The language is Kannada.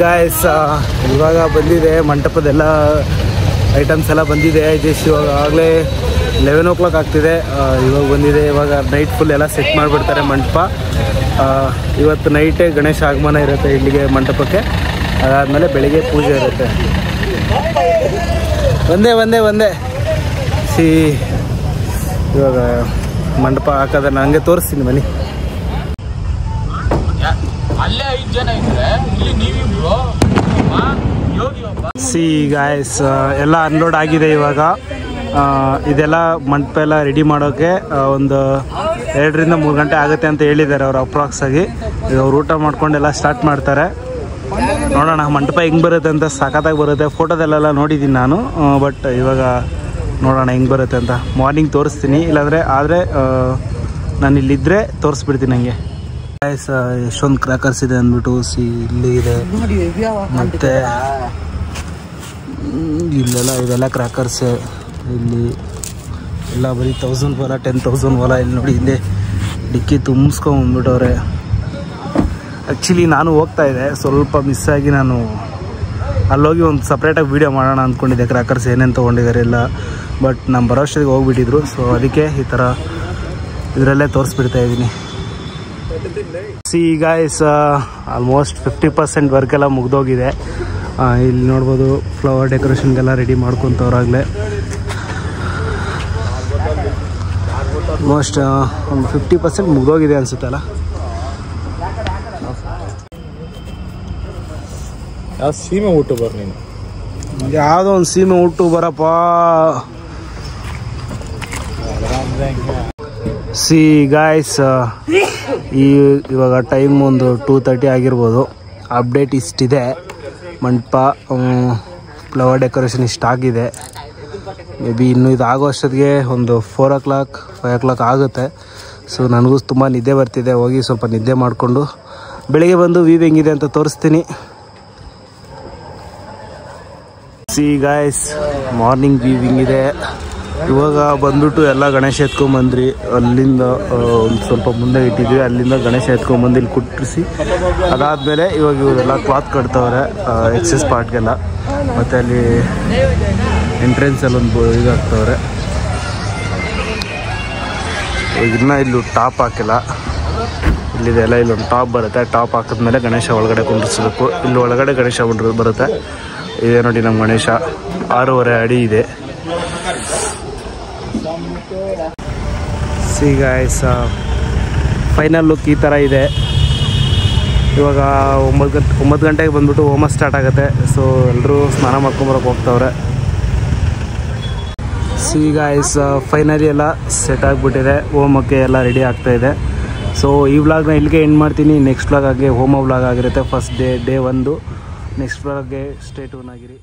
ಗಾಯ್ಸ್ ಇವಾಗ ಬಂದಿದೆ ಮಂಟಪದೆಲ್ಲ ಐಟಮ್ಸ್ ಎಲ್ಲ ಬಂದಿದೆ. ಜಸ್ಟ್ ಇವಾಗ ಆಗಲೇ 11 o'clock ಆಗ್ತಿದೆ. ಇವಾಗ ಬಂದಿದೆ. ಇವಾಗ ನೈಟ್ ಫುಲ್ ಎಲ್ಲ ಸೆಟ್ ಮಾಡಿಬಿಡ್ತಾರೆ ಮಂಟಪ. ಇವತ್ತು ನೈಟೇ ಗಣೇಶ ಆಗಮನ ಇರುತ್ತೆ ಇಲ್ಲಿಗೆ ಮಂಟಪಕ್ಕೆ. ಅದಾದಮೇಲೆ ಬೆಳಿಗ್ಗೆ ಪೂಜೆ ಇರುತ್ತೆ. ಒಂದೇ ಸಿ ಇವಾಗ ಮಂಟಪ ಹಾಕೋದ ನನಗೆ ತೋರಿಸ್ತೀನಿ ಬನ್ನಿ. ಸಿ ಗಾಯ್ಸ್ ಎಲ್ಲ ಅನ್ಲೋಡ್ ಆಗಿದೆ. ಇವಾಗ ಇದೆಲ್ಲ ಮಂಟಪ ಎಲ್ಲ ರೆಡಿ ಮಾಡೋಕ್ಕೆ ಒಂದು 2 ರಿಂದ 3 ಗಂಟೆ ಆಗುತ್ತೆ ಅಂತ ಹೇಳಿದ್ದಾರೆ ಅವರು ಅಪ್ರಾಕ್ಸ್ ಆಗಿ. ಅವ್ರು ಊಟ ಮಾಡ್ಕೊಂಡೆಲ್ಲ ಸ್ಟಾರ್ಟ್ ಮಾಡ್ತಾರೆ. ನೋಡೋಣ ಮಂಟಪ ಹೆಂಗೆ ಬರುತ್ತೆ ಅಂತ. ಸಖತ್ತಾಗಿ ಬರುತ್ತೆ. ಫೋಟೋದಲ್ಲೆಲ್ಲ ನೋಡಿದ್ದೀನಿ ನಾನು. ಬಟ್ ಇವಾಗ ನೋಡೋಣ ಹೆಂಗೆ ಬರುತ್ತೆ ಅಂತ. ಮಾರ್ನಿಂಗ್ ತೋರಿಸ್ತೀನಿ. ಇಲ್ಲಾಂದರೆ ಆದರೆ ನಾನು ಇಲ್ಲಿದ್ದರೆ ತೋರಿಸ್ಬಿಡ್ತೀನಿ ನನಗೆ. ಗಾಯ್ಸ್ ಎಷ್ಟೊಂದು ಕ್ರ್ಯಾಕರ್ಸ್ ಇದೆ ಅಂದ್ಬಿಟ್ಟು ಇಲ್ಲಿ ಇದೆ. ಮತ್ತು ಇಲ್ಲೆಲ್ಲ ಇದೆಲ್ಲ ಕ್ರ್ಯಾಕರ್ಸೇ. ಇಲ್ಲಿ ಎಲ್ಲ ಬರೀ 1000 ವಾಲ 10,000 ವಾಲ. ಇಲ್ಲಿ ನೋಡಿ ಇಲ್ಲೇ ಡಿಕ್ಕಿ ತುಂಬಿಸ್ಕೊಂಬಂದ್ಬಿಟ್ಟವ್ರೆ. ಆ್ಯಕ್ಚುಲಿ ನಾನು ಹೋಗ್ತಾಯಿದ್ದೆ, ಸ್ವಲ್ಪ ಮಿಸ್ ಆಗಿ ನಾನು ಅಲ್ಲೋಗಿ ಒಂದು ಸಪ್ರೇಟಾಗಿ ವೀಡಿಯೋ ಮಾಡೋಣ ಅಂದ್ಕೊಂಡಿದ್ದೆ. ಕ್ರ್ಯಾಕರ್ಸ್ ಏನೇನು ತೊಗೊಂಡಿದ್ದಾರೆ ಎಲ್ಲ. ಬಟ್ ನಮ್ಮ ಬರೋಷ್ಟೊತ್ತಿಗೆ ಹೋಗ್ಬಿಟ್ಟಿದ್ರು. ಸೊ ಅದಕ್ಕೆ ಈ ಥರ ಇದರಲ್ಲೇ ತೋರಿಸ್ಬಿಡ್ತಾ ಇದ್ದೀನಿ. C guys almost 50% ವರ್ಕೆಲ್ಲ ಮುಗ್ದೋಗಿದೆ. ಇಲ್ಲಿ ನೋಡ್ಬೋದು ಫ್ಲವರ್ ಡೆಕೋರೇಷನ್ಗೆಲ್ಲ ರೆಡಿ ಮಾಡ್ಕೊತವ್ರಾಗಲೇ. ಆಲ್ಮೋಸ್ಟ್ ಒಂದು 50% ಮುಗ್ದೋಗಿದೆ ಅನಿಸುತ್ತಲ್ಲ. ಯಾವ ಸೀಮೆ ಯೂಟ್ಯೂಬರ್ ನೀನು? ಯಾವುದೋ ಒಂದು ಸೀಮೆ ಯೂಟ್ಯೂಬರಪ್ಪ. ಸಿ ಗಾಯ್ಸ್ ಇವಾಗ ಟೈಮ್ ಒಂದು 2:30 ಆಗಿರ್ಬೋದು. ಅಪ್ಡೇಟ್ ಇಷ್ಟಿದೆ. ಮಂಟಪ ಫ್ಲವರ್ ಡೆಕೋರೇಷನ್ ಇಷ್ಟಾಗಿದೆ. ಮೇ ಬಿ ಇನ್ನೂ ಇದು ಆಗೋ ಅಷ್ಟೊತ್ತಿಗೆ ಒಂದು 4 o'clock 5 o'clock ಆಗುತ್ತೆ. ಸೊ ನನಗೂ ತುಂಬ ನಿದ್ದೆ ಬರ್ತಿದೆ. ಹೋಗಿ ಸ್ವಲ್ಪ ನಿದ್ದೆ ಮಾಡಿಕೊಂಡು ಬೆಳಿಗ್ಗೆ ಬಂದು ವ್ಯೂ ಹೆಂಗಿದೆ ಅಂತ ತೋರಿಸ್ತೀನಿ. ಸಿ ಗಾಯ್ಸ್ ಮಾರ್ನಿಂಗ್ ವ್ಯೂ ಹಿಂಗಿದೆ. ಇವಾಗ ಬಂದ್ಬಿಟ್ಟು ಎಲ್ಲ ಗಣೇಶ ಎತ್ಕೊಂಬಂದ್ರಿ. ಅಲ್ಲಿಂದ ಒಂದು ಸ್ವಲ್ಪ ಮುಂದೆ ಇಟ್ಟಿದ್ವಿ. ಅಲ್ಲಿಂದ ಗಣೇಶ ಎತ್ಕೊಂಬಂದು ಇಲ್ಲಿ ಕುಟ್ಟಿಸಿ ಅದಾದಮೇಲೆ ಇವಾಗ ಇವರೆಲ್ಲ ಕ್ಲಾತ್ ಕಟ್ತವ್ರೆ ಎಕ್ಸೆಸ್ ಪಾರ್ಟ್ಗೆಲ್ಲ. ಮತ್ತು ಅಲ್ಲಿ ಎಂಟ್ರೆನ್ಸಲ್ಲಿ ಒಂದು ಇದಾಗ್ತವ್ರೆ. ಇನ್ನೂ ಇಲ್ಲಿ ಟಾಪ್ ಹಾಕಿಲ್ಲ. ಇಲ್ಲಿದೆಲ್ಲ ಇಲ್ಲೊಂದು ಟಾಪ್ ಬರುತ್ತೆ. ಟಾಪ್ ಹಾಕಿದ್ಮೇಲೆ ಗಣೇಶ ಒಳಗಡೆ ಕುಂಡಿಸ್ಬೇಕು. ಇಲ್ಲಿ ಒಳಗಡೆ ಗಣೇಶ ಬರುತ್ತೆ. ಇದೆ ನೋಡಿ ನಮ್ಮ ಗಣೇಶ 6.5 ಅಡಿ ಇದೆ. ಸಿ ಗಾಯ್ಸ್ ಫೈನಲ್ ಲುಕ್ ಈ ಥರ ಇದೆ. ಇವಾಗ 9 ಗಂಟೆಗೆ ಬಂದ್ಬಿಟ್ಟು ಹೋಮ ಸ್ಟಾರ್ಟ್ ಆಗುತ್ತೆ. ಸೊ ಎಲ್ಲರೂ ಸ್ನಾನ ಮಾಡ್ಕೊಂಬರಕ್ಕೆ ಹೋಗ್ತವ್ರೆ. ಸಿ ಗಾಯ್ಸ್ ಫೈನಲಿ ಎಲ್ಲ ಸೆಟ್ ಆಗಿಬಿಟ್ಟಿದೆ. ಹೋಮಕ್ಕೆ ಎಲ್ಲ ರೆಡಿ ಆಗ್ತಾಯಿದೆ. ಸೊ ಈ ವ್ಲಾಗ್ನ ಇಲ್ಲಿಗೆ ಎಂಡ್ ಮಾಡ್ತೀನಿ. ನೆಕ್ಸ್ಟ್ ವ್ಲಾಗ್ ಆಗಿ ಹೋಮ ವ್ಲಾಗ್ ಆಗಿರುತ್ತೆ. First day 1. ನೆಕ್ಸ್ಟ್ ವ್ಲಾಗ್ಗೆ ಸ್ಟೇ ಟ್ಯೂನ್ ಆಗಿರಿ.